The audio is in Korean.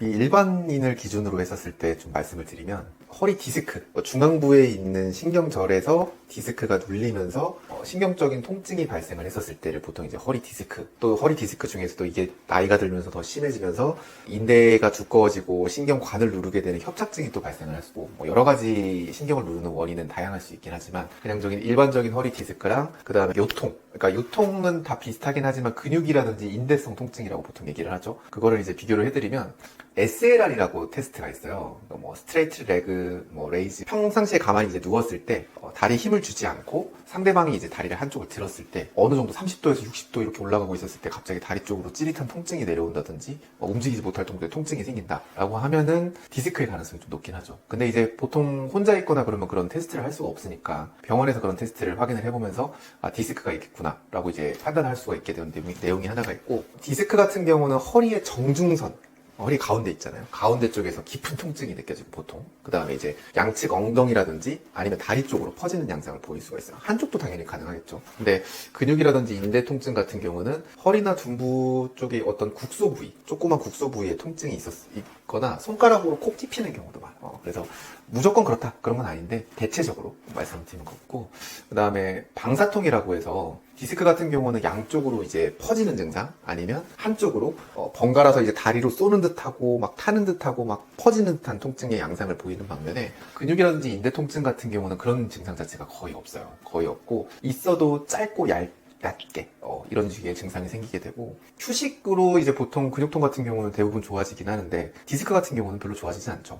이 일반인을 기준으로 했었을 때 좀 말씀을 드리면 허리 디스크, 중앙부에 있는 신경절에서 디스크가 눌리면서 신경적인 통증이 발생을 했었을 때를 보통 이제 허리 디스크, 또 허리 디스크 중에서도 이게 나이가 들면서 더 심해지면서 인대가 두꺼워지고 신경관을 누르게 되는 협착증이 또 발생을 할 수고, 뭐 여러 가지 신경을 누르는 원인은 다양할 수 있긴 하지만 그냥적인 일반적인 허리 디스크랑 그 다음에 요통, 그러니까 요통은 다 비슷하긴 하지만 근육이라든지 인대성 통증이라고 보통 얘기를 하죠. 그거를 이제 비교를 해드리면 SLR이라고 테스트가 있어요. 뭐 스트레이트 레그, 뭐 레이즈. 평상시에 가만히 이제 누웠을 때 다리에 힘을 주지 않고 상대방이 이제 다리를 한쪽을 들었을 때 어느 정도 30도에서 60도 이렇게 올라가고 있었을 때 갑자기 다리 쪽으로 찌릿한 통증이 내려온다든지 움직이지 못할 정도의 통증이 생긴다라고 하면은 디스크의 가능성이 좀 높긴 하죠. 근데 이제 보통 혼자 있거나 그러면 그런 테스트를 할 수가 없으니까 병원에서 그런 테스트를 확인을 해보면서 아, 디스크가 있겠구나 라고 이제 판단할 수가 있게 되는 내용이 하나가 있고, 디스크 같은 경우는 허리의 정중선, 허리 가운데 있잖아요. 가운데 쪽에서 깊은 통증이 느껴지고 보통 그 다음에 이제 양측 엉덩이라든지 아니면 다리 쪽으로 퍼지는 양상을 보일 수가 있어요. 한쪽도 당연히 가능하겠죠. 근데 근육이라든지 인대 통증 같은 경우는 허리나 둔부 쪽에 어떤 국소 부위, 조그만 국소 부위에 통증이 있거나 손가락으로 콕 찝히는 경우도 많아요. 그래서 무조건 그렇다 그런 건 아닌데 대체적으로 말씀드리는 거고, 그 다음에 방사통이라고 해서 디스크 같은 경우는 양쪽으로 이제 퍼지는 증상 아니면 한쪽으로 번갈아서 이제 다리로 쏘는 듯하고 막 타는 듯하고 막 퍼지는 듯한 통증의 양상을 보이는 반면에 근육이라든지 인대 통증 같은 경우는 그런 증상 자체가 거의 없어요. 거의 없고 있어도 짧고 얇게 이런 식의 증상이 생기게 되고, 휴식으로 이제 보통 근육통 같은 경우는 대부분 좋아지긴 하는데 디스크 같은 경우는 별로 좋아지지 않죠.